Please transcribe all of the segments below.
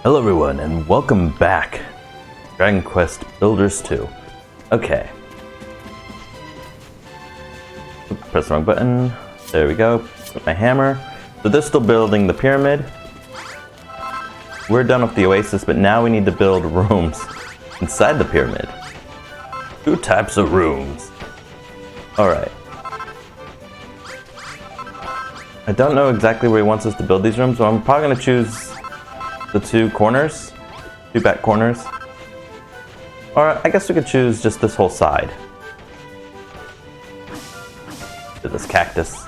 Hello everyone, and welcome back. Dragon Quest Builders 2. Okay. Oops, press the wrong button. There we go. Put my hammer. So they're still building the pyramid. We're done with the oasis, but now we need to build rooms inside the pyramid. 2 types of rooms. Alright. I don't know exactly where he wants us to build these rooms, so I'm probably going to choose the 2 corners. 2 back corners. Or I guess we could choose just this whole side. To this cactus.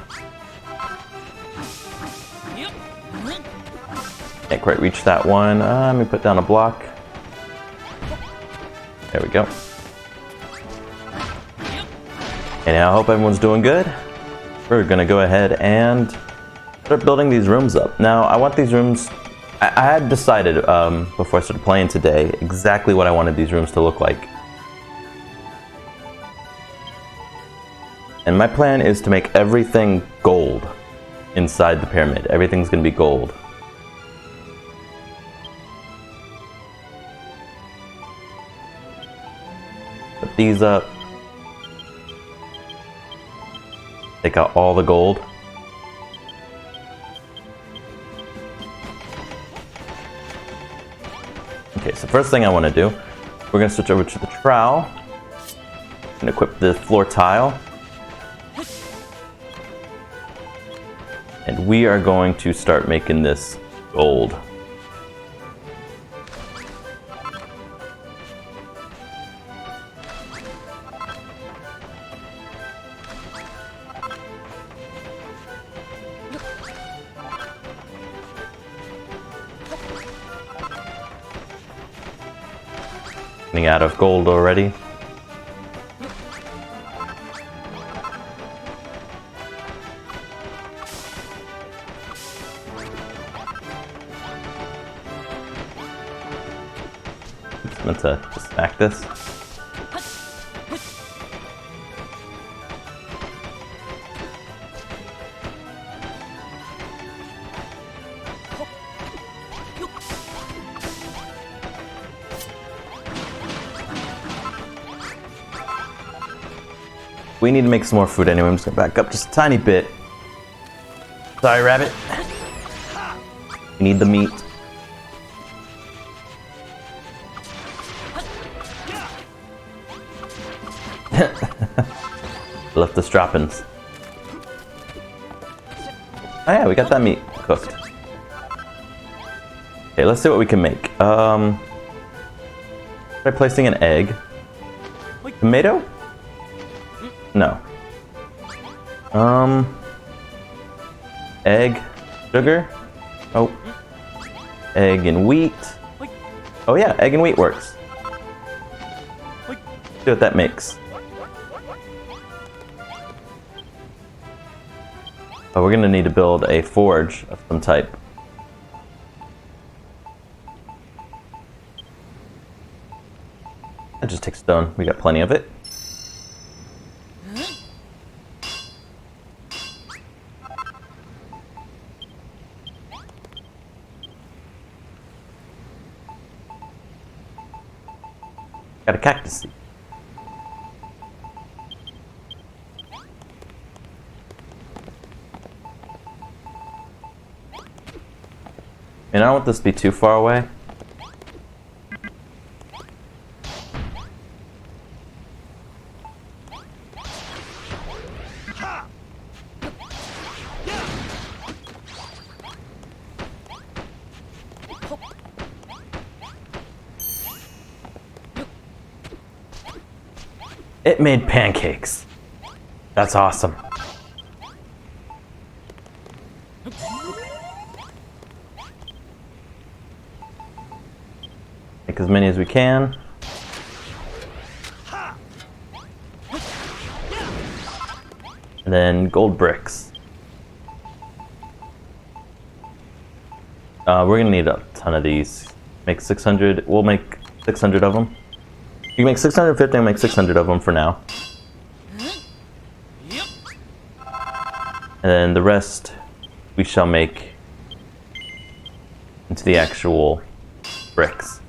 Can't quite reach that one. Let me put down a block. There we go. And I hope everyone's doing good. We're gonna go ahead and start building these rooms up. Now, I want these rooms... I had decided before I started playing today exactly what I wanted these rooms to look like. And my plan is to make everything gold inside the pyramid. Everything's gonna be gold. Put these up. Take out all the gold. Okay, so first thing I want to do, we're going to switch over to the trowel and equip the floor tile. And we are going to start making this gold. Running out of gold already. Just meant to smack this. We need to make some more food anyway. I'm just gonna back up just a tiny bit. Sorry, rabbit. We need the meat. Left the droppings. Oh yeah, we got that meat cooked. Okay, let's see what we can make. By placing an egg. Tomato? No. Egg, sugar. Oh. Egg and wheat. Oh yeah, egg and wheat works. See what that makes. Oh, we're gonna need to build a forge of some type. That just takes stone. We got plenty of it. Got a cactus seed. And I don't want this to be too far away. It made pancakes. That's awesome. Make as many as we can. And then gold bricks. We're gonna need a ton of these. Make 600. We'll make 600 of them. You can make 650 and make 600 of them for now. And then the rest we shall make into the actual bricks.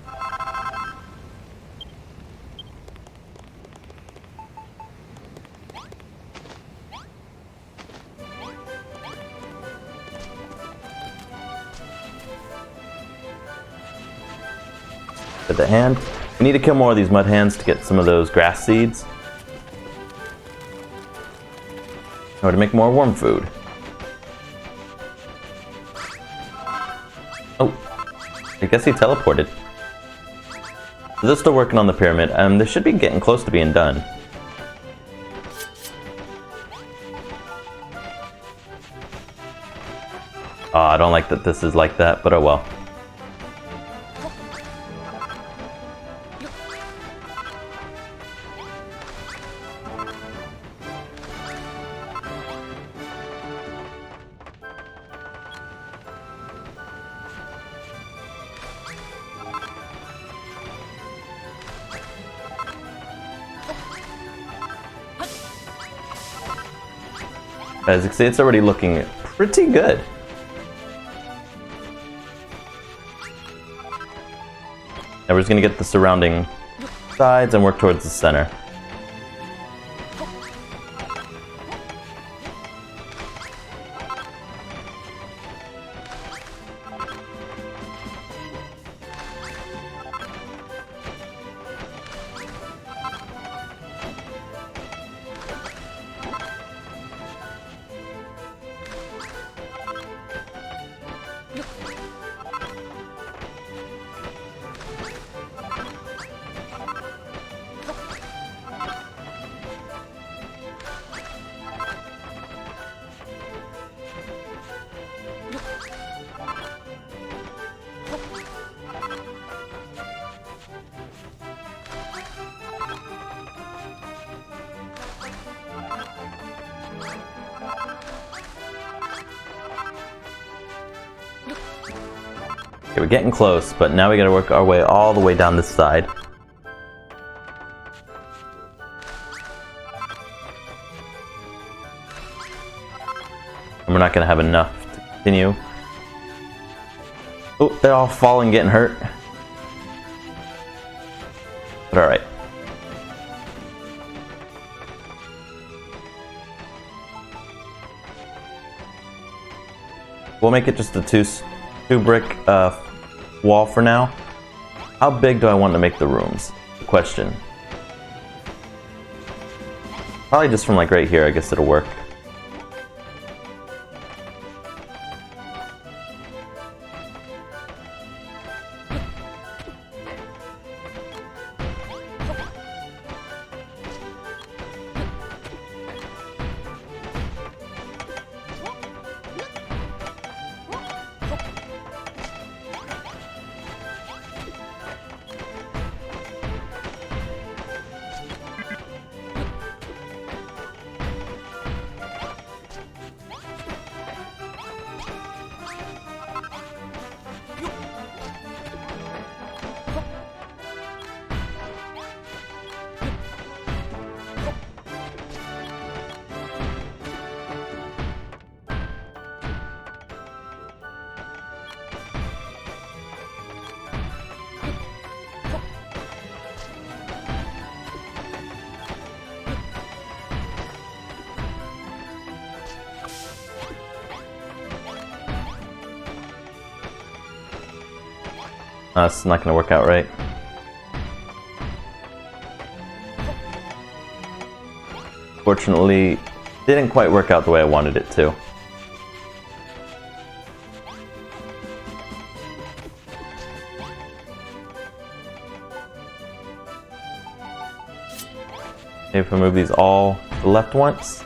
Get the hand. We need to kill more of these mud hands to get some of those grass seeds. Or to make more worm food. Oh, I guess he teleported. So they're still working on the pyramid. They should be getting close to being done. Oh, I don't like that this is like that, but oh well. As you can see, it's already looking pretty good. Now we're just going to get the surrounding sides and work towards the center. Okay, we're getting close, but now we gotta work our way all the way down this side. And we're not gonna have enough to continue. Oh, they're all falling, getting hurt. But alright. We'll make it just a two brick wall for now. How big do I want to make the rooms? Question. Probably just from like right here, I guess it'll work. It's not gonna work out right. Fortunately, didn't quite work out the way I wanted it to. Maybe if I move these all to the left once.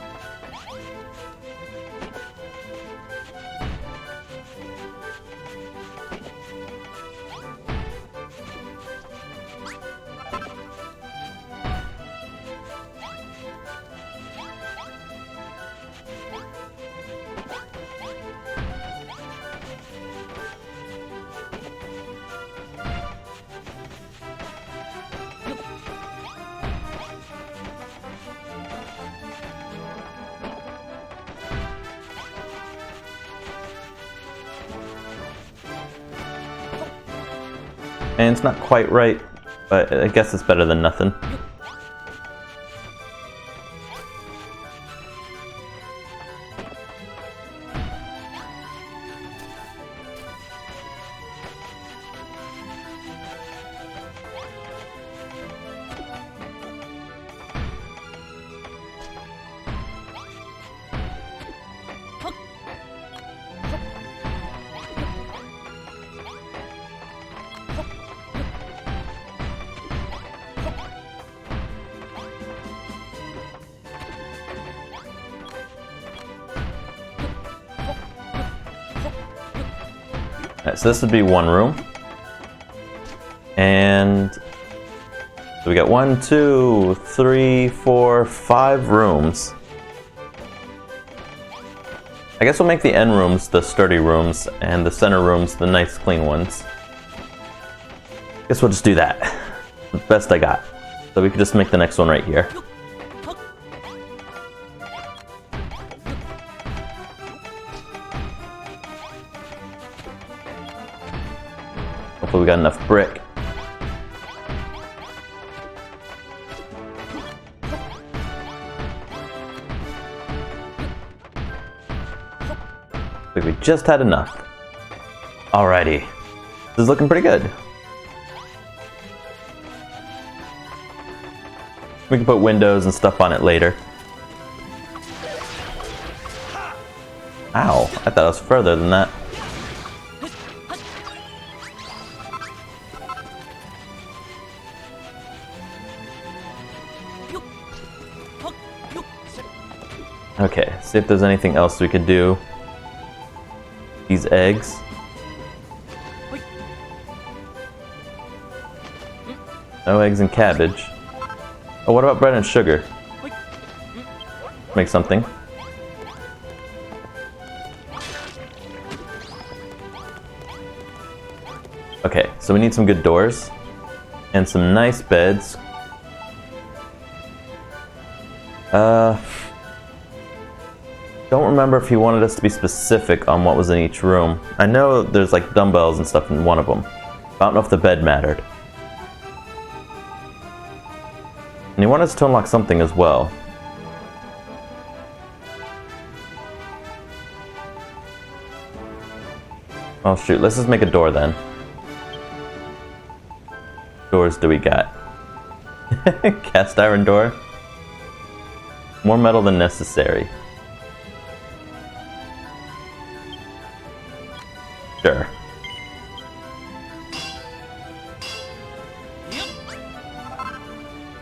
And it's not quite right, but I guess it's better than nothing. Alright, so this would be one room. And so we got 1, 2, 3, 4, 5 rooms. I guess we'll make the end rooms the sturdy rooms and the center rooms the nice clean ones. Guess we'll just do that. The best I got. So we could just make the next one right here. Hopefully we got enough brick. I think we just had enough. Alrighty. This is looking pretty good. We can put windows and stuff on it later. Ow, I thought it was further than that. Okay, see if there's anything else we could do. These eggs. No eggs and cabbage. Oh, what about bread and sugar? Make something. Okay, so we need some good doors. And some nice beds. Don't remember if he wanted us to be specific on what was in each room. I know there's like dumbbells and stuff in one of them. I don't know if the bed mattered. And he wanted us to unlock something as well. Oh shoot, let's just make a door then. Doors do we got? Cast iron door? More metal than necessary. Sure.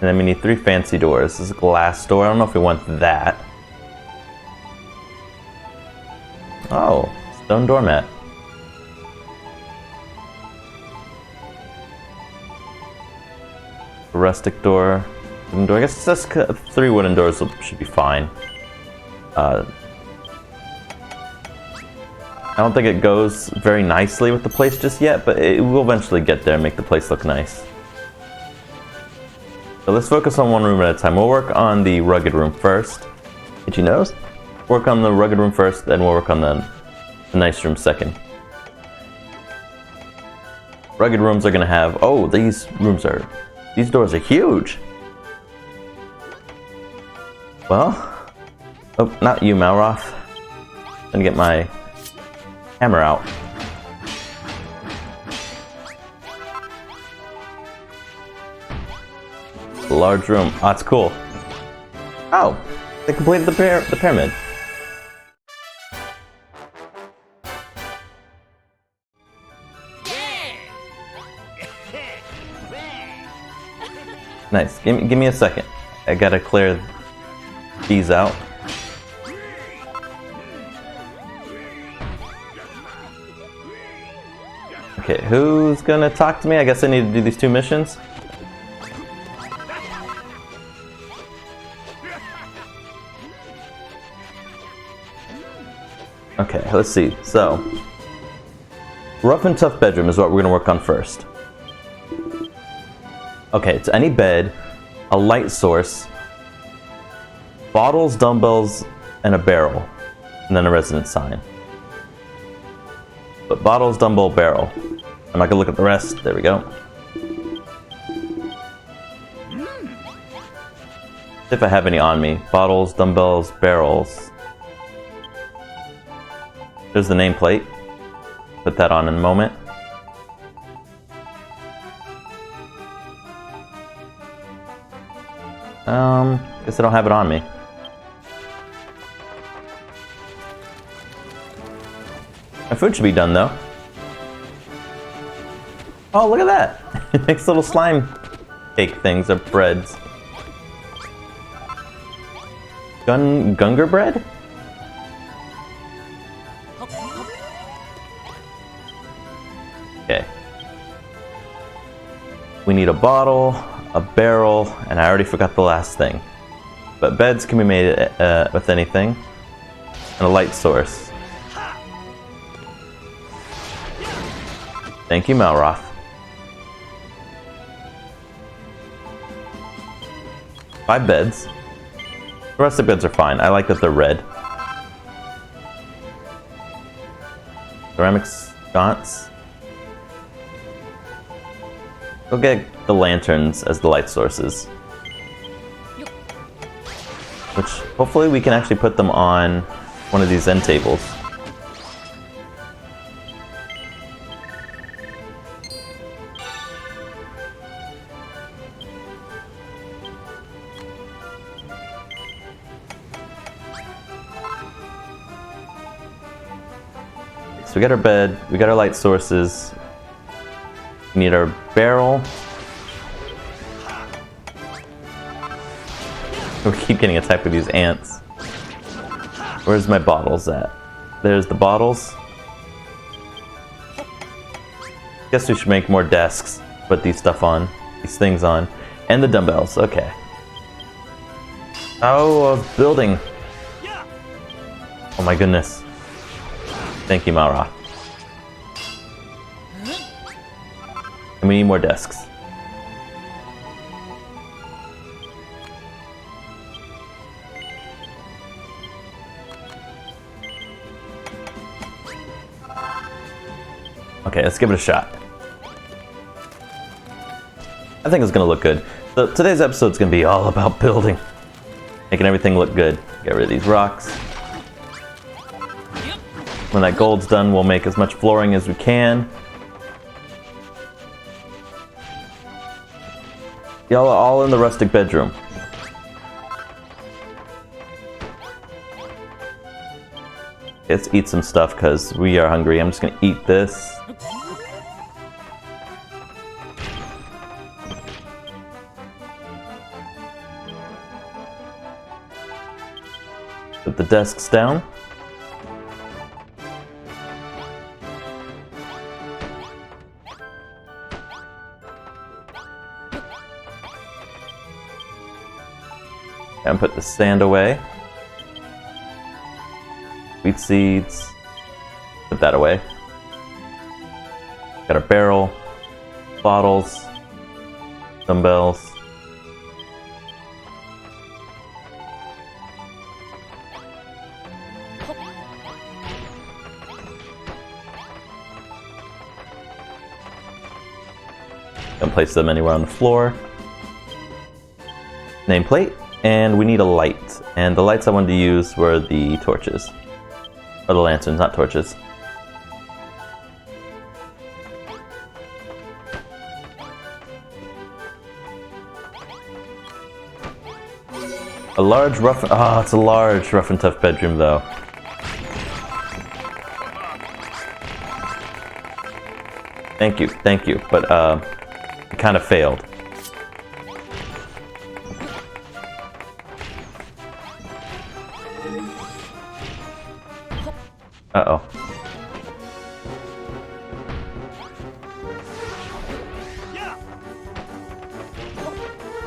And then we need 3 fancy doors. This is a glass door. I don't know if we want that. Oh, stone doormat. A rustic door. Wooden door. I guess just 3 wooden doors should be fine. I don't think it goes very nicely with the place just yet, but it will eventually get there and make the place look nice. So let's focus on one room at a time. We'll work on the rugged room first. Itchy nose? Work on the rugged room first, then we'll work on the nice room second. Rugged rooms are gonna have, oh, these doors are huge! Well, oh, not you, Malroth. I'm gonna get my hammer out. Large room. Oh, it's cool. Oh, they completed the pyramid. Nice. Give me a second. I gotta clear these out. Okay, who's gonna talk to me? I guess I need to do these 2 missions. Okay, let's see. So, rough and tough bedroom is what we're gonna work on first. Okay, it's any bed, a light source, bottles, dumbbells, and a barrel, and then a resident sign. But bottles, dumbbell, barrel. I'm not gonna look at the rest. There we go. If I have any on me. Bottles, dumbbells, barrels. There's the nameplate. Put that on in a moment. Guess I don't have it on me. My food should be done though. Oh, look at that! It makes little slime cake things of breads. Gunger bread? Okay. We need a bottle, a barrel, and I already forgot the last thing. But beds can be made with anything. And a light source. Thank you, Malroth. Five beds. The rest of the beds are fine. I like that they're red. Ceramic sconce. We'll get the lanterns as the light sources. Which, hopefully we can actually put them on one of these end tables. So we got our bed, we got our light sources. We need our barrel. We keep getting attacked with these ants. Where's my bottles at? There's the bottles. Guess we should make more desks. Put these things on. And the dumbbells, okay. Oh, building. Oh my goodness. Thank you, Mara. And we need more desks. Okay, let's give it a shot. I think it's gonna look good. So today's episode is gonna be all about building. Making everything look good. Get rid of these rocks. When that gold's done, we'll make as much flooring as we can. Y'all are all in the rustic bedroom. Let's eat some stuff because we are hungry. I'm just gonna eat this. Put the desks down. And put the sand away. Wheat seeds. Put that away. Got our barrel, bottles, dumbbells. Don't place them anywhere on the floor. Nameplate. And we need a light. And the lights I wanted to use were the torches. Or the lanterns, not torches. A large rough... Ah, it's a large rough and tough bedroom though. Thank you. But it kind of failed. Uh-oh.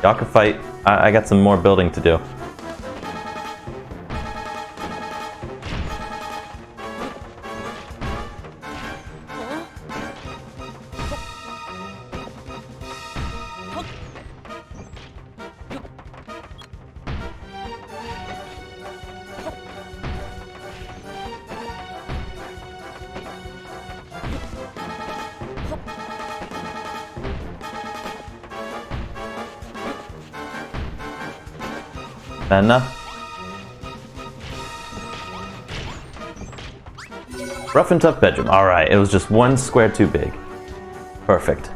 Y'all can fight. I got some more building to do. That enough? Rough and tough bedroom. Alright, it was just one square too big. Perfect.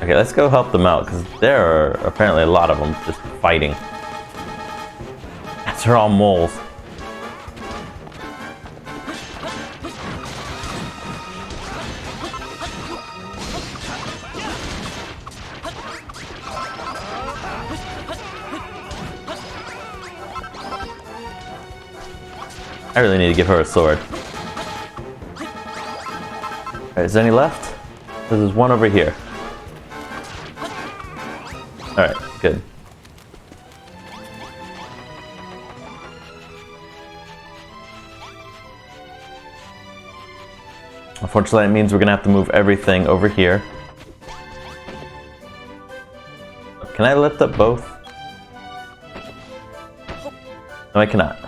Okay, let's go help them out, because there are apparently a lot of them just fighting. They're all moles. I really need to give her a sword. Alright, is there any left? There's one over here. Alright, good. Unfortunately, it means we're gonna have to move everything over here. Can I lift up both? No, I cannot.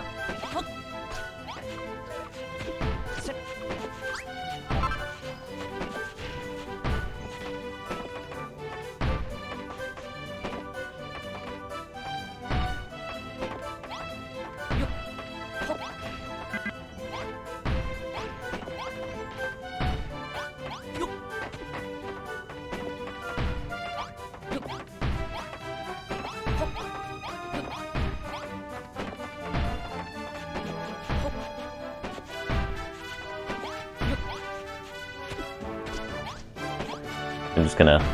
I'm just gonna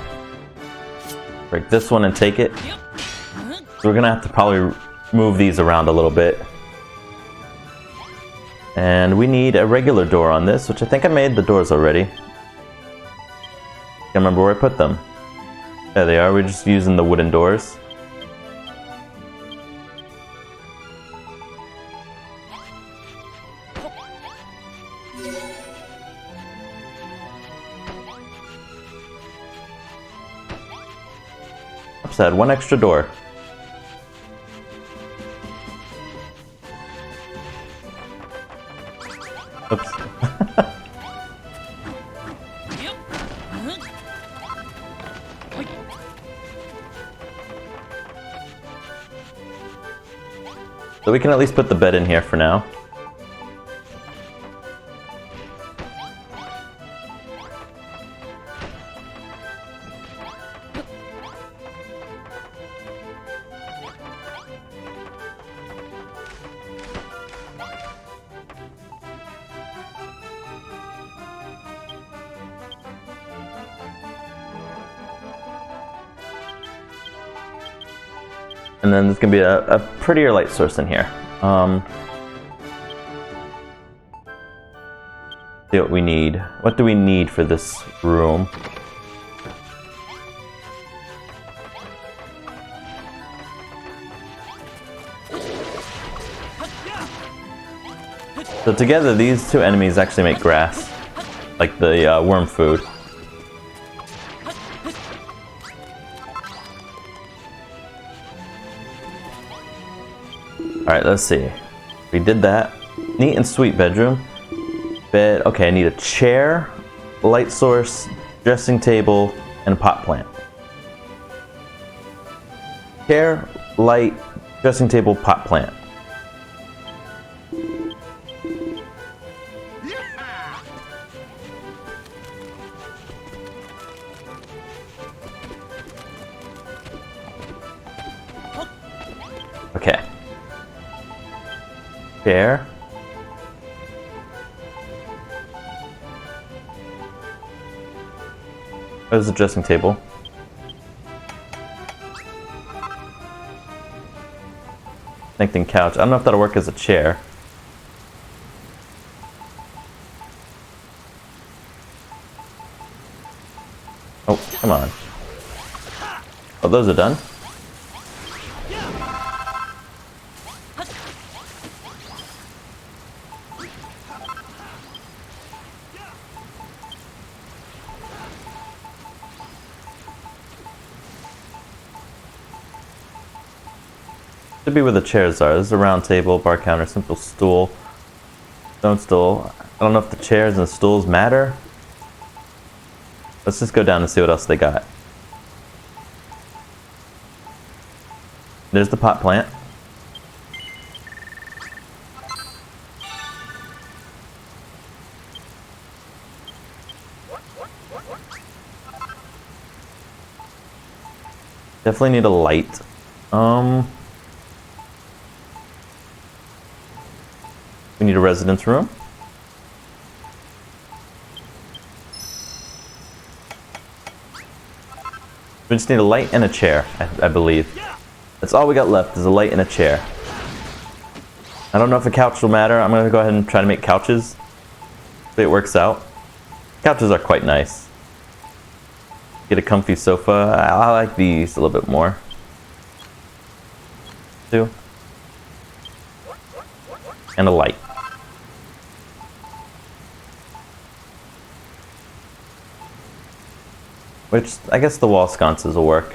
break this one and take it. So we're gonna have to probably move these around a little bit. And we need a regular door on this, which I think I made the doors already. Can't remember where I put them. There they are, we're just using the wooden doors. Oops, I had one extra door. Oops. So we can at least put the bed in here for now. And then there's gonna be a prettier light source in here. See what we need. What do we need for this room? So together, these two enemies actually make grass, like the worm food. Alright, let's see. We did that. Neat and sweet bedroom. Bed. Okay, I need a chair, light source, dressing table, and a pot plant. Chair, light, dressing table, pot plant. Okay. Chair. There's the dressing table. Connecting couch. I don't know if that'll work as a chair. Oh, come on. Oh, those are done. Should be where the chairs are. This is a round table, bar counter, simple stool, stone stool. I don't know if the chairs and stools matter. Let's just go down and see what else they got. There's the pot plant. Definitely need a light. We need a residence room. We just need a light and a chair, I believe. That's all we got left, is a light and a chair. I don't know if a couch will matter. I'm gonna go ahead and try to make couches. See it works out. Couches are quite nice. Get a comfy sofa. I like these a little bit more. Two. And a light. Which, I guess the wall sconces will work.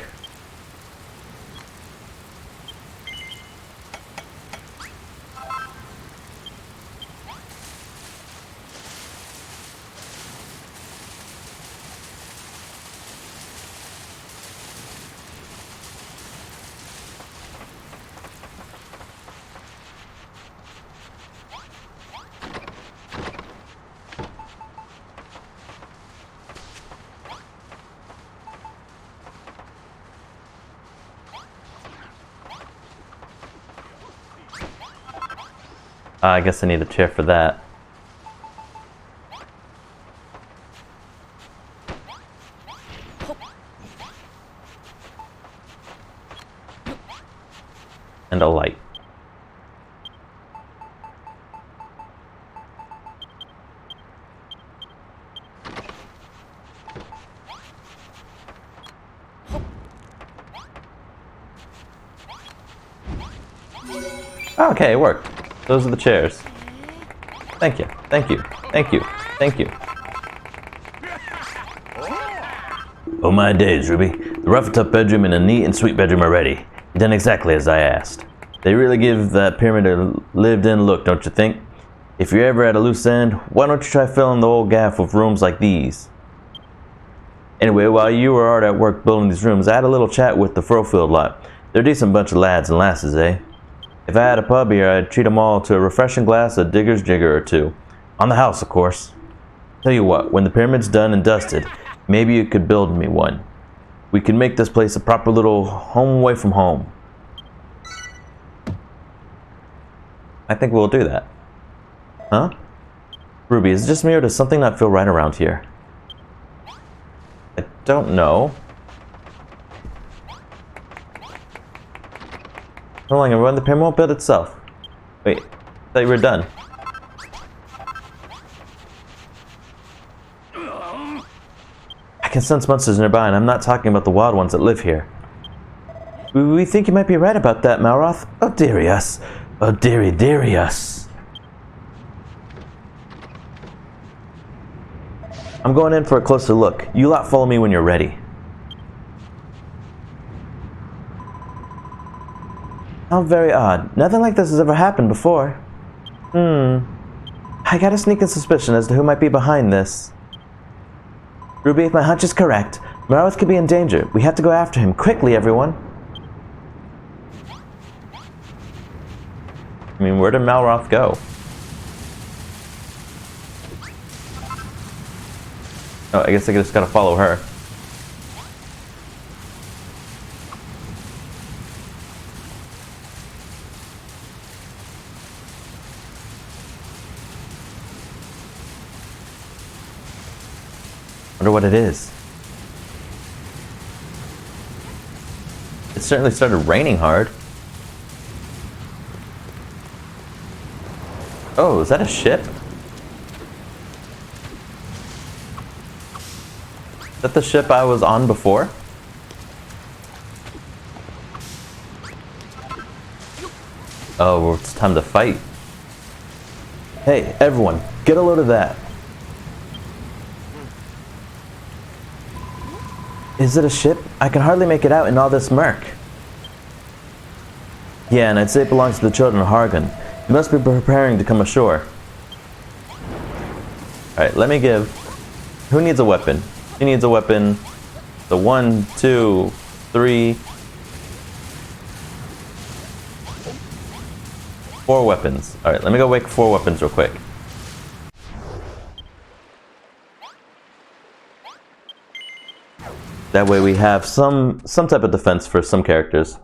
I guess I need a chair for that. And a light. Okay, it worked. Those are the chairs. Thank you, thank you, thank you, thank you. Oh my days, Ruby. The rough and tough bedroom and a neat and sweet bedroom are ready. Done exactly as I asked. They really give that pyramid a lived-in look, don't you think? If you're ever at a loose end, why don't you try filling the old gaff with rooms like these? Anyway, while you were hard at work building these rooms, I had a little chat with the Frofield lot. They're a decent bunch of lads and lasses, eh? If I had a pub here, I'd treat them all to a refreshing glass of Digger's Jigger or two. On the house, of course. Tell you what, when the pyramid's done and dusted, maybe you could build me one. We could make this place a proper little home away from home. I think we'll do that. Huh? Ruby, is it just me or does something not feel right around here? I don't know. Hold on, everyone, the pyramid won't build itself. Wait, I thought you were done. I can sense monsters nearby, and I'm not talking about the wild ones that live here. We think you might be right about that, Malroth. Oh, dearie us. Oh, dearie us. I'm going in for a closer look. You lot follow me when you're ready. How very odd. Nothing like this has ever happened before. I got a sneaking suspicion as to who might be behind this. Ruby, if my hunch is correct, Malroth could be in danger. We have to go after him. Quickly, everyone. I mean, where did Malroth go? Oh, I guess I just gotta follow her. Wonder what it is. It certainly started raining hard. Oh, is that a ship? Is that the ship I was on before? Oh, well, it's time to fight. Hey, everyone, get a load of that. Is it a ship? I can hardly make it out in all this murk. Yeah, and I'd say it belongs to the children of Hargan. You must be preparing to come ashore. Alright, let me give... Who needs a weapon? Who needs a weapon? The 1, 2, 3... 4 weapons. Alright, let me go make 4 weapons real quick. That way we have some type of defense for some characters.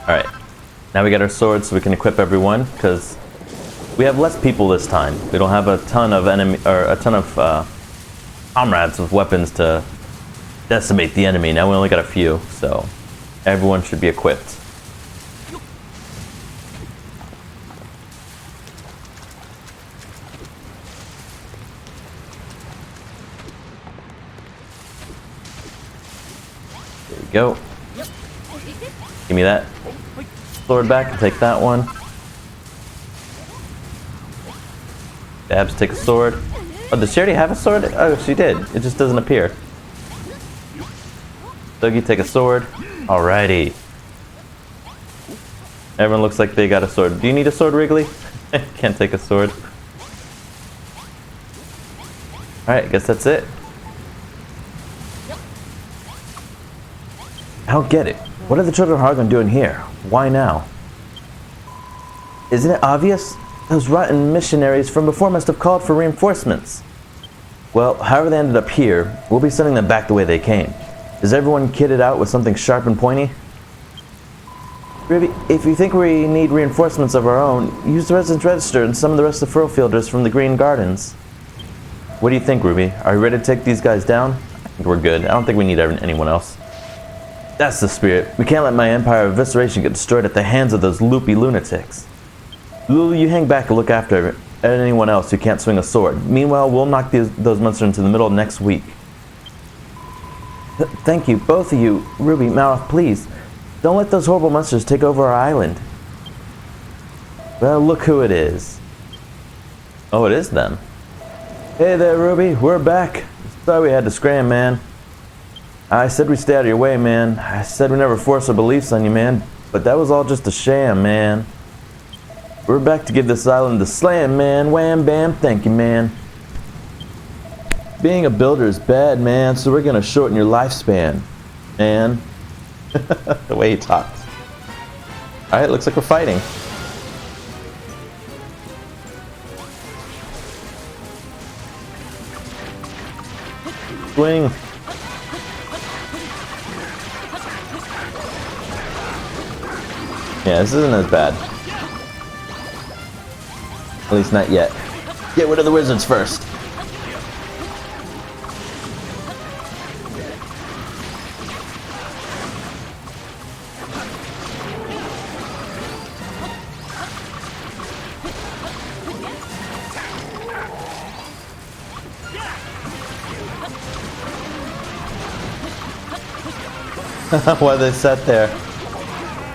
Alright, now we got our swords so we can equip everyone, because we have less people this time. We don't have a ton of comrades with weapons to decimate the enemy. Now we only got a few, so everyone should be equipped. There we go. Give me that sword back and take that one. Dabs, take a sword. Oh, does she already have a sword? Oh, she did. It just doesn't appear. Dougie, take a sword. Alrighty. Everyone looks like they got a sword. Do you need a sword, Wrigley? Can't take a sword. Alright, I guess that's it. I don't get it. What are the children of Hargon doing here? Why now? Isn't it obvious? Those rotten missionaries from before must have called for reinforcements. Well, however they ended up here, we'll be sending them back the way they came. Is everyone kitted out with something sharp and pointy? Ruby, if you think we need reinforcements of our own, use the residence register and some of the rest of the furrowfielders from the Green Gardens. What do you think, Ruby? Are you ready to take these guys down? I think we're good. I don't think we need anyone else. That's the spirit. We can't let my empire of evisceration get destroyed at the hands of those loopy lunatics. Lulu, you hang back and look after anyone else who can't swing a sword. Meanwhile, we'll knock those monsters into the middle of next week. Thank you, both of you. Ruby, Mouth, please. Don't let those horrible monsters take over our island. Well, look who it is. Oh, it is them. Hey there, Ruby. We're back. Sorry we had to scram, man. I said we'd stay out of your way, man. I said we never force our beliefs on you, man. But that was all just a sham, man. We're back to give this island the slam, man. Wham, bam, thank you, man. Being a builder is bad, man, so we're gonna shorten your lifespan, man. The way he talks. Alright, looks like we're fighting. Swing. Yeah, this isn't as bad. At least not yet. Get rid of the wizards first. While they sat there,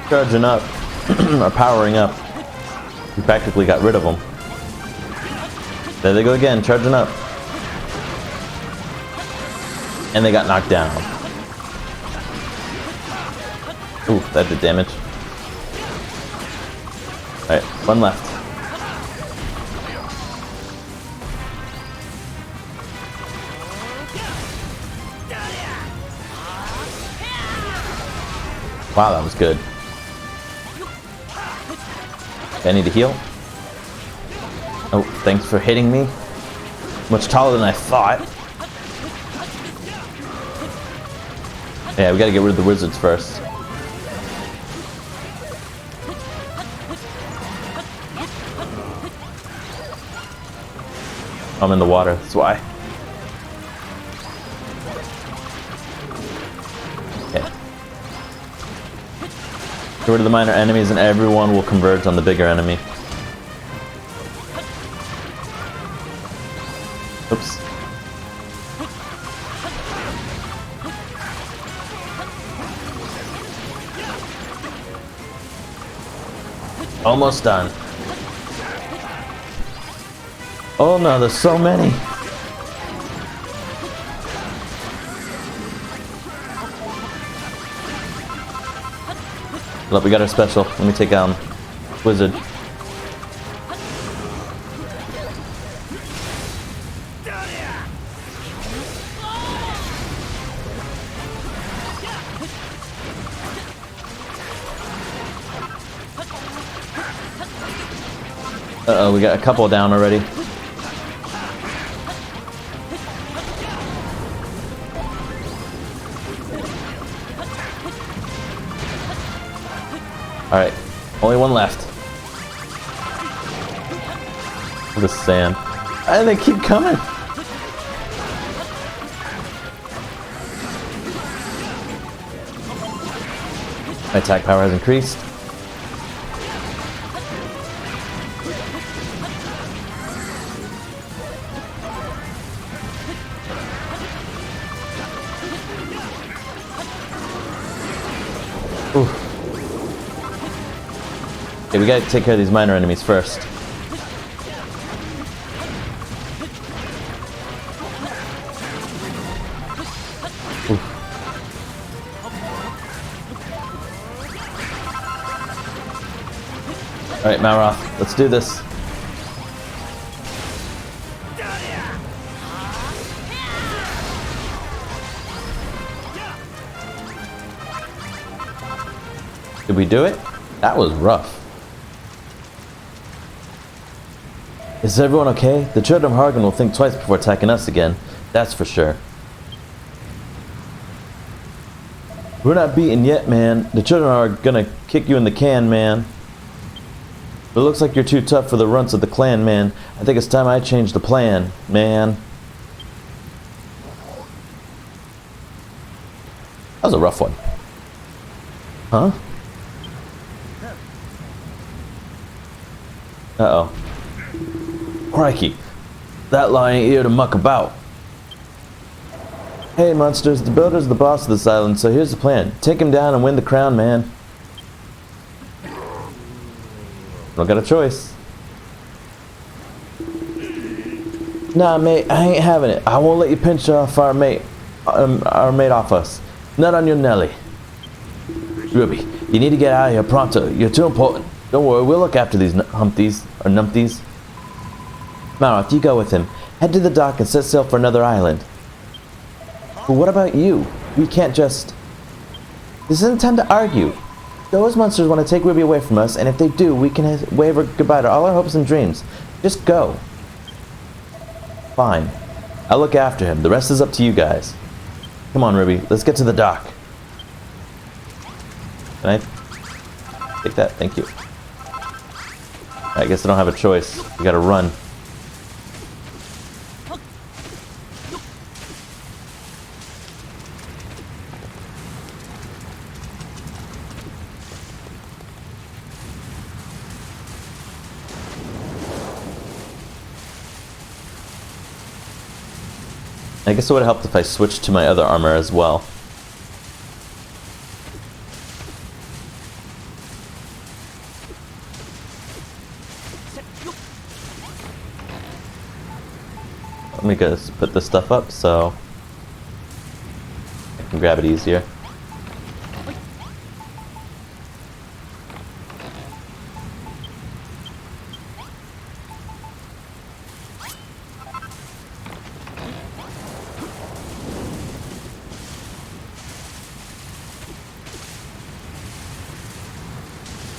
charging up, or powering up, we practically got rid of them. There they go again, charging up. And they got knocked down. Ooh, that did damage. Alright, one left. Wow, that was good. I need to heal. Oh, thanks for hitting me. Much taller than I thought. Yeah, we gotta get rid of the wizards first. I'm in the water, that's why. Okay. Get rid of the minor enemies and everyone will converge on the bigger enemy. Oops. Almost done. Oh no, there's so many. Look, we got our special. Let me take Wizard. Uh-oh, we got a couple down already. Alright, only one left. Look at the sand. And they keep coming! My attack power has increased. Oof. Okay, we gotta take care of these minor enemies first. Alright, Malroth, let's do this. Did we do it? That was rough. Is everyone okay? The children of Hargan will think twice before attacking us again. That's for sure. We're not beaten yet, man. The children are gonna kick you in the can, man. But it looks like you're too tough for the runts of the clan, man. I think it's time I change the plan, man. That was a rough one. Huh? Uh-oh. Crikey. That lie ain't here to muck about. Hey, monsters. The builder's the boss of this island, so here's the plan. Take him down and win the crown, man. Don't got a choice. Nah, mate. I ain't having it. I won't let you pinch off our mate off us. Not on your Nelly. Ruby, you need to get out of here pronto. You're too important. Don't worry, we'll look after these humpties, or numpties. Malroth, you go with him. Head to the dock and set sail for another island. But what about you? We can't just... This isn't time to argue. Those monsters want to take Ruby away from us, and if they do, we can wave her goodbye to all our hopes and dreams. Just go. Fine. I'll look after him. The rest is up to you guys. Come on, Ruby. Let's get to the dock. Can I take that? Thank you. I guess I don't have a choice. We gotta run. I guess it would have helped if I switched to my other armor as well. Let me just put this stuff up so I can grab it easier.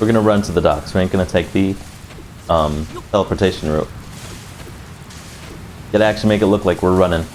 We're gonna run to the docks. We ain't gonna take the teleportation route. Gotta actually make it look like we're running.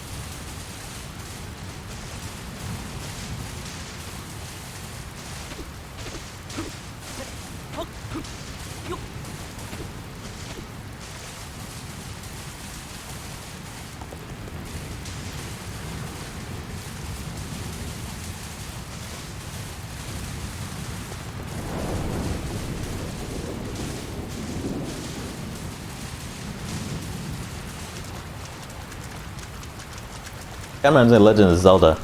That reminds me of Legend of Zelda.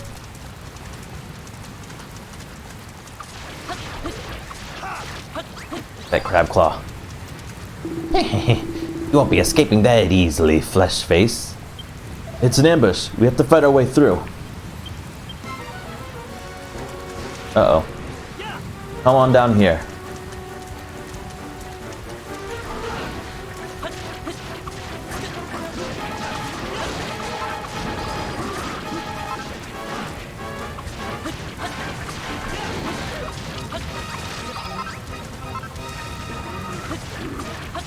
That crab claw. You won't be escaping that easily, flesh face. It's an ambush. We have to fight our way through. Uh-oh. Come on down here.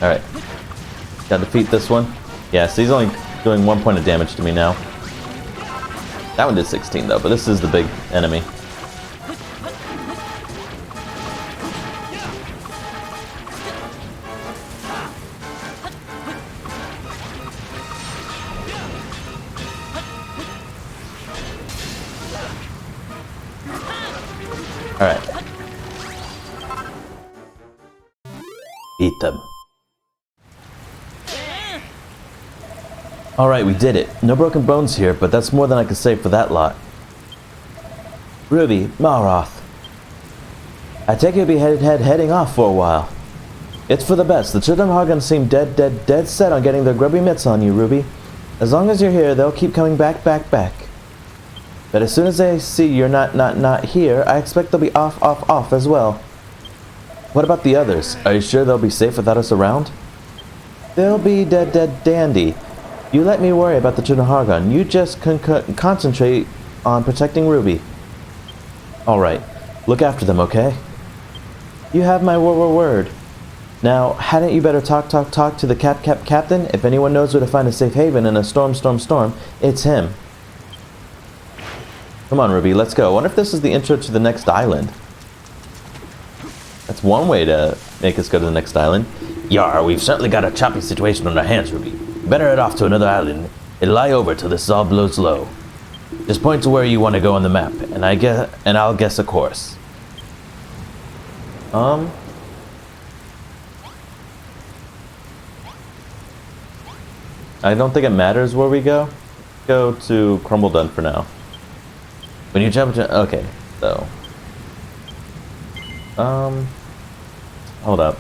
Alright. Gotta defeat this one. Yeah, so he's only doing 1 point of damage to me now. That one did 16 though, but this is the big enemy. Alright. Beat them. Alright, we did it. No broken bones here, but that's more than I could say for that lot. Ruby, Maroth. I take it you'll be heading off for a while. It's for the best. The children of Hargon seem dead set on getting their grubby mitts on you, Ruby. As long as you're here, they'll keep coming back. But as soon as they see you're not here, I expect they'll be off as well. What about the others? Are you sure they'll be safe without us around? They'll be dead dandy. You let me worry about the children of Hargon. You just concentrate on protecting Ruby. Alright. Look after them, okay? You have my word. Now, hadn't you better talk to the captain? If anyone knows where to find a safe haven in a storm, it's him. Come on, Ruby, let's go. I wonder if this is the intro to the next island. That's one way to make us go to the next island. Yar, we've certainly got a choppy situation on our hands, Ruby. Better head off to another island and lie over till this all blows low. Just point to where you want to go on the map, and I'll guess a course. I don't think it matters where we go. Go to Crumbledun for now. When you jump to... Okay, so... Hold up.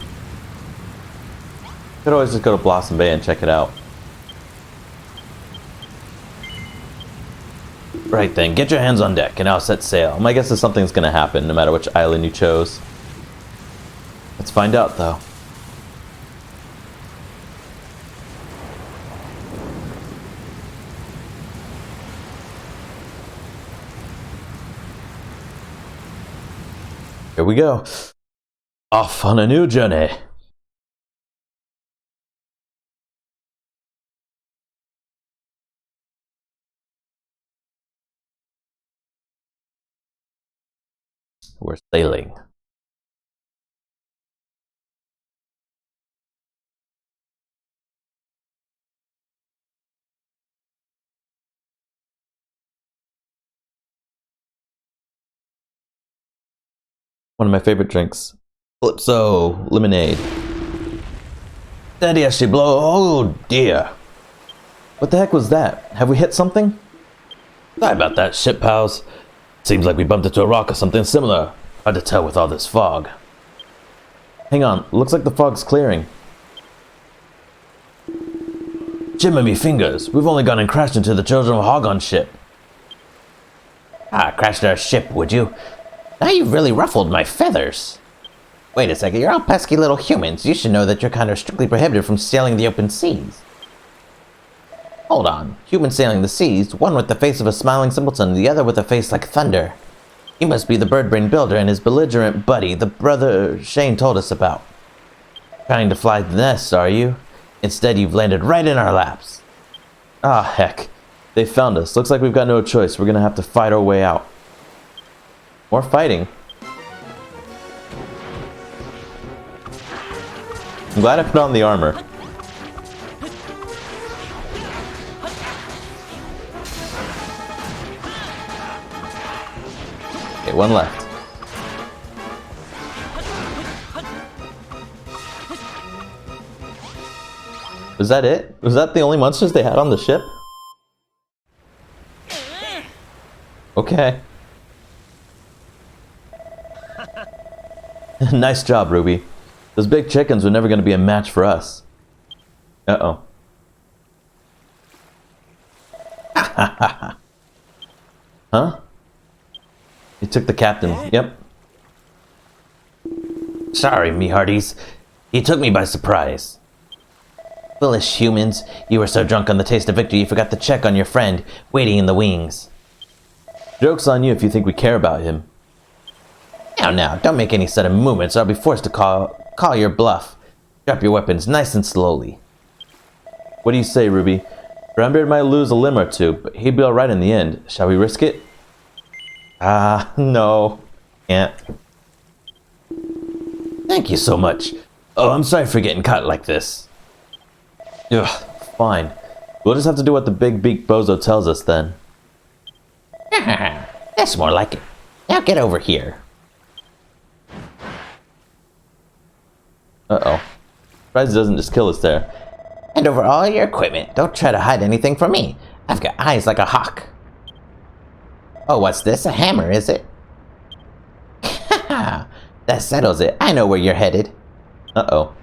Could always just go to Blossom Bay and check it out. Right then, get your hands on deck and I'll set sail. My guess is something's gonna happen no matter which island you chose. Let's find out though. Here we go. Off on a new journey. We're sailing. One of my favorite drinks. Calypso lemonade. Steady as she blow. Oh dear. What the heck was that? Have we hit something? Sorry about that, ship pals. Seems like we bumped into a rock or something similar. Hard to tell with all this fog. Hang on, looks like the fog's clearing. Jimmy fingers, we've only gone and crashed into the Children of Hargon ship. Ah, crashed our ship, would you? Now you've really ruffled my feathers. Wait a second, you're all pesky little humans. You should know that you're kind of strictly prohibited from sailing the open seas. Hold on, humans sailing the seas, one with the face of a smiling simpleton, the other with a face like thunder. You must be the bird-brain builder and his belligerent buddy, the brother Shane told us about. Trying to fly the nest, are you? Instead, you've landed right in our laps. Ah, heck. They found us. Looks like we've got no choice. We're gonna have to fight our way out. More fighting. I'm glad I put on the armor. Okay, one left. Was that it? Was that the only monsters they had on the ship? Okay. Nice job, Ruby. Those big chickens were never going to be a match for us. Uh-oh. Huh? He took the captain. Yep. Sorry, me hearties. You took me by surprise. Foolish humans, you were so drunk on the taste of victory you forgot to check on your friend, waiting in the wings. Joke's on you if you think we care about him. Now, don't make any sudden movements or I'll be forced to call your bluff. Drop your weapons nice and slowly. What do you say, Ruby? Brownbeard might lose a limb or two, but he'd be alright in the end. Shall we risk it? No. Can't. Thank you so much. Oh, I'm sorry for getting caught like this. Ugh, fine. We'll just have to do what the big beak bozo tells us then. That's more like it. Now get over here. Uh-oh. Surprised he doesn't just kill us there. Hand over all your equipment. Don't try to hide anything from me. I've got eyes like a hawk. Oh, what's this? A hammer, is it? That settles it. I know where you're headed. Uh-oh.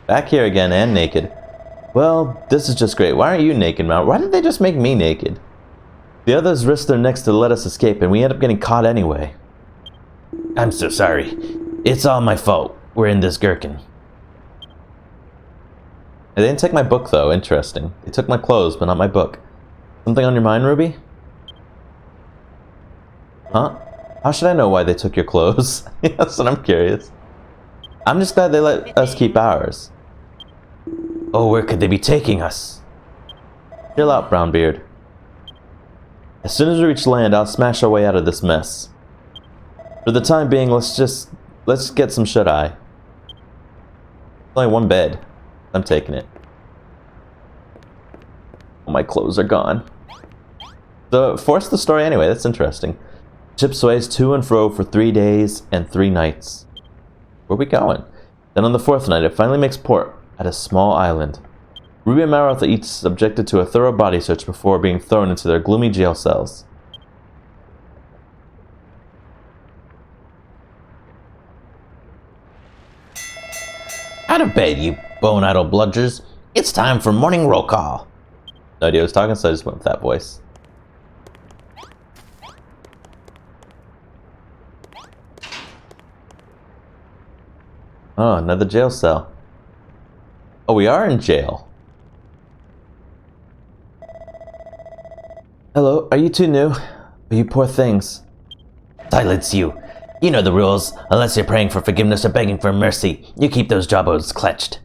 Back here again and naked. Well, this is just great. Why aren't you naked, Mount? Why did they just make me naked? The others risked their necks to let us escape, and we end up getting caught anyway. I'm so sorry. It's all my fault. We're in this gherkin. They didn't take my book, though. Interesting. They took my clothes, but not my book. Something on your mind, Ruby? Huh? How should I know why they took your clothes? Yes, and I'm curious. I'm just glad they let us keep ours. Oh, where could they be taking us? Chill out, Brownbeard. As soon as we reach land, I'll smash our way out of this mess. For the time being, let's get some shut-eye. Only one bed. I'm taking it. Oh, my clothes are gone. So, force the story anyway, that's interesting. Ship sways to and fro for 3 days and 3 nights. Where are we going? Then on the 4th night, it finally makes port at a small island. Ruby and Maroth are each subjected to a thorough body search before being thrown into their gloomy jail cells. Out of bed, you bone-idle bludgers. It's time for morning roll call. No idea who was talking, so I just went with that voice. Oh, another jail cell. Oh, we are in jail. Hello, are you two new? Oh, you poor things. Silence you. You know the rules. Unless you're praying for forgiveness or begging for mercy, you keep those jawbones clenched.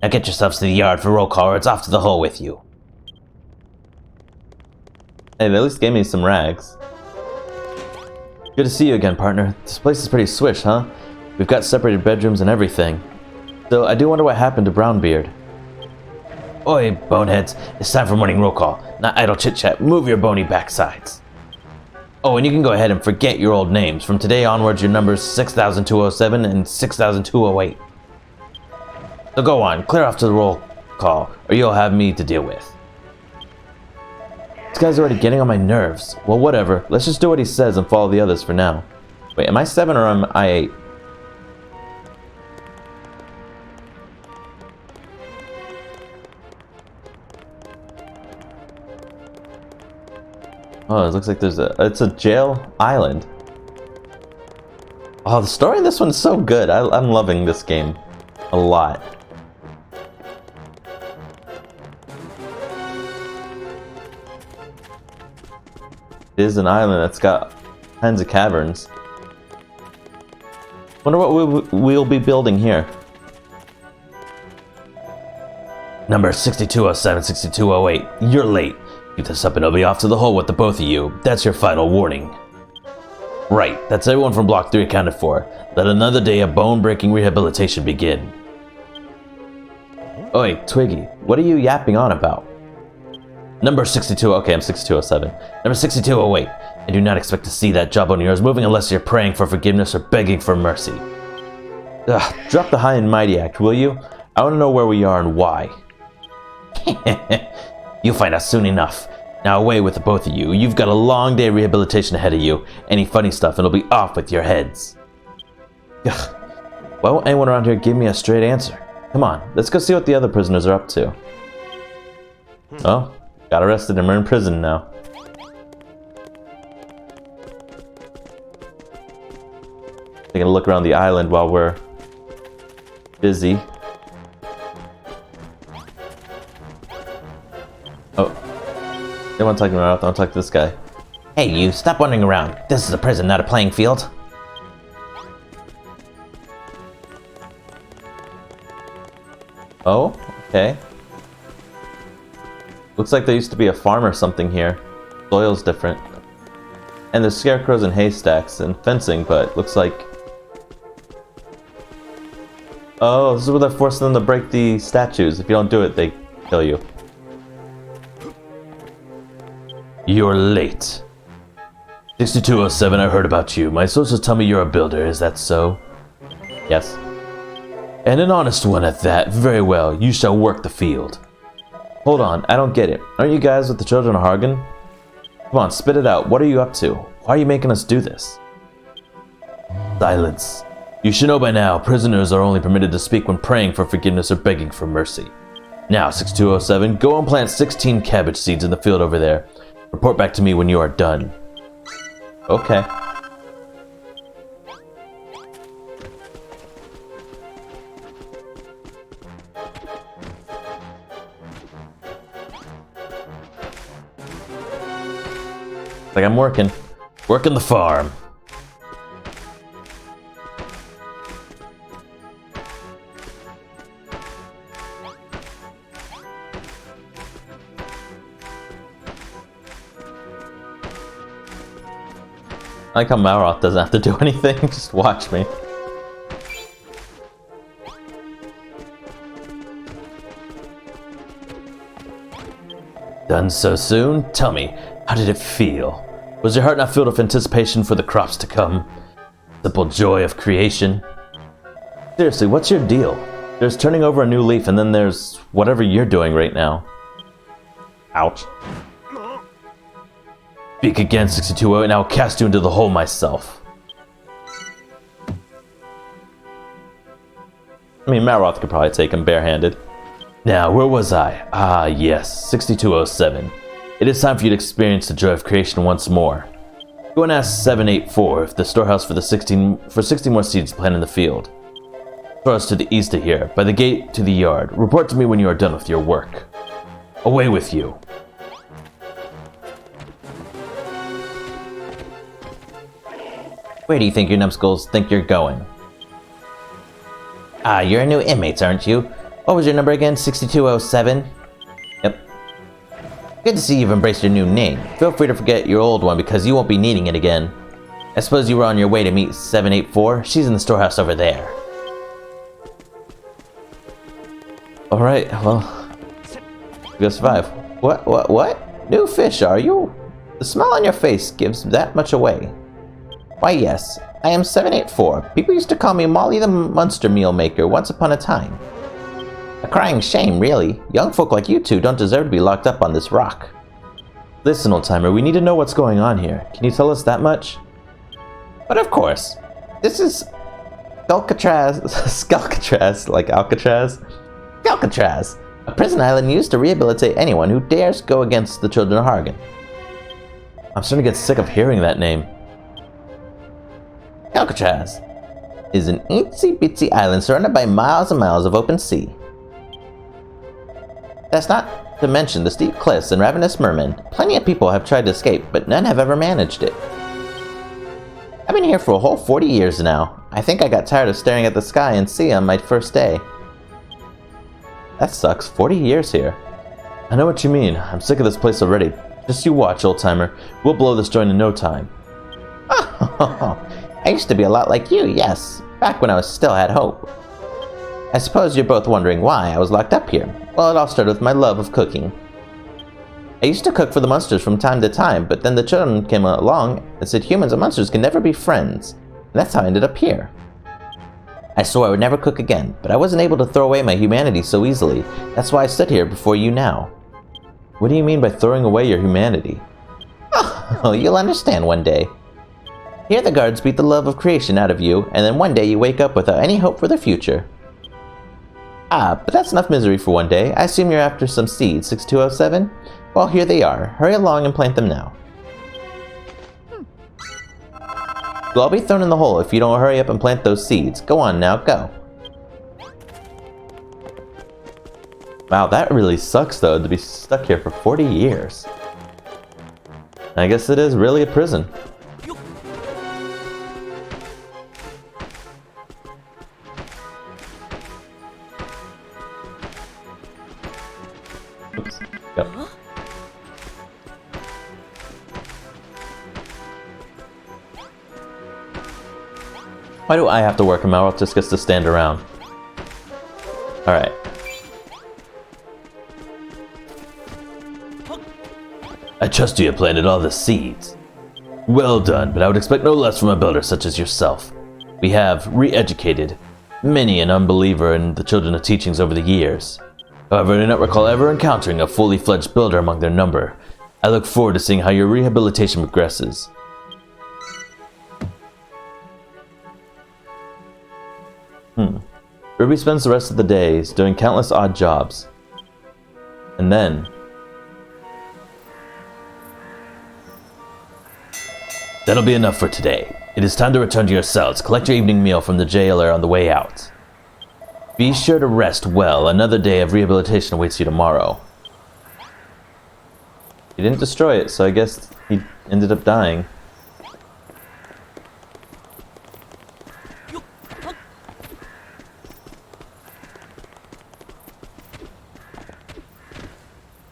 Now get yourselves to the yard for roll call or it's off to the hole with you. Hey, they at least gave me some rags. Good to see you again, partner. This place is pretty swish, huh? We've got separated bedrooms and everything. So I do wonder what happened to Brownbeard. Oi, boneheads. It's time for morning roll call. Not idle chit-chat. Move your bony backsides. Oh, and you can go ahead and forget your old names. From today onwards, your numbers 6,207 and 6,208. So go on, clear off to the roll call, or you'll have me to deal with. This guy's already getting on my nerves. Well, whatever. Let's just do what he says and follow the others for now. Wait, am I 7 or am I 8? Oh, it looks like it's a jail island. Oh, the story in this one's so good. I'm loving this game a lot. It is an island that's got tons of caverns. Wonder what we'll be building here. Number 6207, 6208. You're late. Keep this up and I'll be off to the hole with the both of you. That's your final warning. Right, that's everyone from Block 3 accounted for. Let another day of bone-breaking rehabilitation begin. Oi, Twiggy, what are you yapping on about? Number 62, okay, I'm 6207. Number 6208. I do not expect to see that jawbone of yours moving unless you're praying for forgiveness or begging for mercy. Ugh, drop the high and mighty act, will you? I want to know where we are and why. You'll find out soon enough. Now away with the both of you. You've got a long day of rehabilitation ahead of you. Any funny stuff and it'll be off with your heads. Ugh. Why won't anyone around here give me a straight answer? Come on, let's go see what the other prisoners are up to. Oh, got arrested and we're in prison now. Taking a look around the island while we're busy. Oh, they want to talk to me. I want to talk to this guy. Hey, you, stop wandering around. This is a prison, not a playing field. Oh, okay. Looks like there used to be a farm or something here. Soil's different. And there's scarecrows and haystacks and fencing, but looks like... Oh, this is where they're forcing them to break the statues. If you don't do it, they kill you. You're late. 6207, I heard about you. My sources tell me you're a builder, is that so? Yes. And an honest one at that. Very well, you shall work the field. Hold on, I don't get it. Aren't you guys with the children of Hargan? Come on, spit it out. What are you up to? Why are you making us do this? Silence. You should know by now, prisoners are only permitted to speak when praying for forgiveness or begging for mercy. Now, 6207, go and plant 16 cabbage seeds in the field over there. Report back to me when you are done. Okay. Like I'm working the farm. I like how Malroth doesn't have to do anything, just watch me. Done so soon? Tell me, how did it feel? Was your heart not filled with anticipation for the crops to come? Simple joy of creation? Seriously, what's your deal? There's turning over a new leaf and then there's whatever you're doing right now. Ouch. Speak again, 620, and I'll cast you into the hole myself. I mean, Malroth could probably take him barehanded. Now, where was I? Ah, yes, 6207. It is time for you to experience the joy of creation once more. Go and ask 784 if the storehouse for 16 more seeds planted in the field. Storehouse to the east of here, by the gate to the yard. Report to me when you are done with your work. Away with you. Where do you think your numbskulls think you're going? Ah, you're new inmates, aren't you? What was your number again? 6207? Yep. Good to see you've embraced your new name. Feel free to forget your old one because you won't be needing it again. I suppose you were on your way to meet 784? She's in the storehouse over there. Alright, well... we gotta survive. What? New fish, are you? The smile on your face gives that much away. Why, yes. I am 784. People used to call me Molly the Monster Meal Maker once upon a time. A crying shame, really. Young folk like you two don't deserve to be locked up on this rock. Listen, old-timer, we need to know what's going on here. Can you tell us that much? But of course. This is Skalcatraz, like Alcatraz? Skalcatraz, a prison island used to rehabilitate anyone who dares go against the children of Hargan. I'm starting to get sick of hearing that name. Alcatraz is an itsy-bitsy island surrounded by miles and miles of open sea. That's not to mention the steep cliffs and ravenous mermen. Plenty of people have tried to escape, but none have ever managed it. I've been here for a whole 40 years now. I think I got tired of staring at the sky and sea on my first day. That sucks, 40 years here. I know what you mean. I'm sick of this place already. Just you watch, old-timer. We'll blow this joint in no time. I used to be a lot like you, yes, back when I still had hope. I suppose you're both wondering why I was locked up here. Well, it all started with my love of cooking. I used to cook for the monsters from time to time, but then the children came along and said humans and monsters can never be friends. And that's how I ended up here. I swore I would never cook again, but I wasn't able to throw away my humanity so easily. That's why I stood here before you now. What do you mean by throwing away your humanity? Oh, you'll understand one day. Here the guards beat the love of creation out of you, and then one day you wake up without any hope for the future. Ah, but that's enough misery for one day. I assume you're after some seeds, 6207? Well, here they are. Hurry along and plant them now. You'll all be thrown in the hole if you don't hurry up and plant those seeds. Go on now, go. Wow, that really sucks though, to be stuck here for 40 years. I guess it is really a prison. Oops. Yep. Why do I have to work and Malroth just gets to stand around? Alright. I trust you have planted all the seeds. Well done, but I would expect no less from a builder such as yourself. We have re-educated many an unbeliever in the children of teachings over the years. However, I do not recall ever encountering a fully fledged builder among their number. I look forward to seeing how your rehabilitation progresses. Ruby spends the rest of the days doing countless odd jobs. And then... That'll be enough for today. It is time to return to your cells. Collect your evening meal from the jailer on the way out. Be sure to rest well. Another day of rehabilitation awaits you tomorrow. He didn't destroy it, so I guess he ended up dying.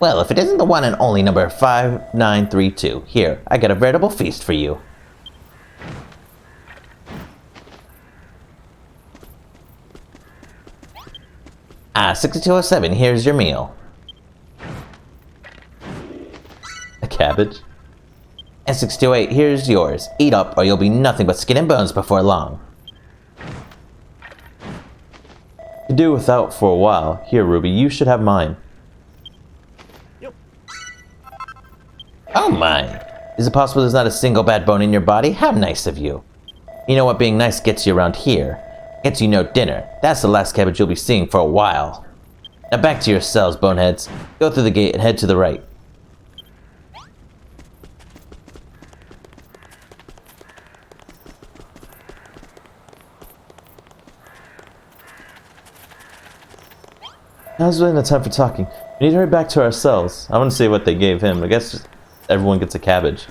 Well, if it isn't the one and only number 5932, here, I got a veritable feast for you. Ah, 6207, here's your meal. A cabbage? And 628, here's yours. Eat up or you'll be nothing but skin and bones before long. Could do without for a while. Here, Ruby, you should have mine. Oh my! Is it possible there's not a single bad bone in your body? How nice of you. You know what being nice gets you around here? Gets you no dinner. That's the last cabbage you'll be seeing for a while. Now back to your cells, boneheads. Go through the gate and head to the right. Now's really the time for talking. We need to hurry back to our cells. I want to see what they gave him. I guess just everyone gets a cabbage.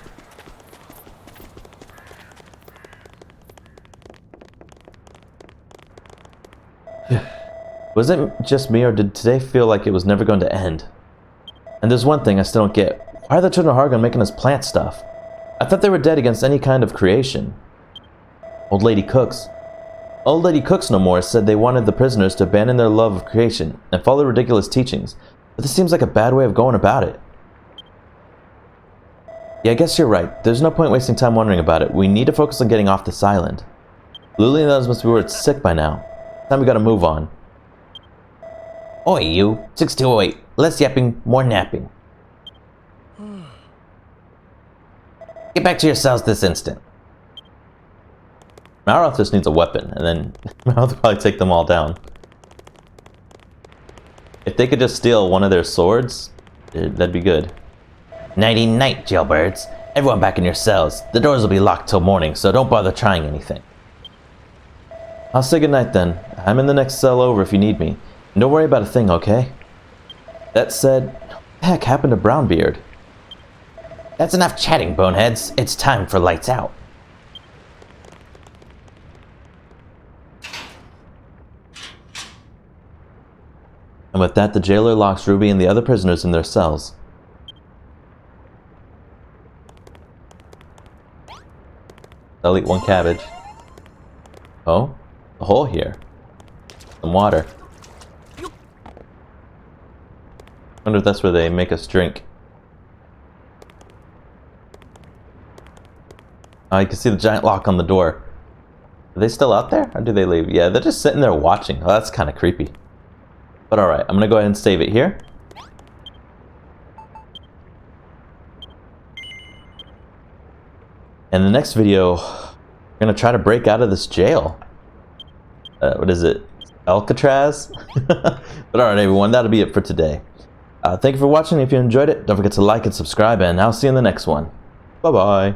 Was it just me, or did today feel like it was never going to end? And there's one thing I still don't get. Why are the children of Hargon making us plant stuff? I thought they were dead against any kind of creation. Old Lady Cooks. Old Lady Cooks no more said they wanted the prisoners to abandon their love of creation and follow ridiculous teachings. But this seems like a bad way of going about it. Yeah, I guess you're right. There's no point wasting time wondering about it. We need to focus on getting off this island. Lily and those must be worried sick by now. Time we gotta move on. Oi, you. 6208. Less yapping, more napping. Get back to your cells this instant. Malroth just needs a weapon, and then Malroth will probably take them all down. If they could just steal one of their swords, that'd be good. Nighty-night, jailbirds. Everyone back in your cells. The doors will be locked till morning, so don't bother trying anything. I'll say goodnight then. I'm in the next cell over if you need me. And don't worry about a thing, okay? That said, what the heck happened to Brownbeard? That's enough chatting, boneheads. It's time for lights out. And with that, the jailer locks Ruby and the other prisoners in their cells. I'll eat one cabbage. Oh, a hole here. Some water. Wonder if that's where they make us drink. Oh, you can see the giant lock on the door. Are they still out there? Or do they leave? Yeah, they're just sitting there watching. Oh, that's kind of creepy. But alright, I'm going to go ahead and save it here. In the next video, we're going to try to break out of this jail. What is it? Alcatraz. But alright everyone, that'll be it for today. Thank you for watching. If you enjoyed it, don't forget to like and subscribe, and I'll see you in the next one. Bye bye.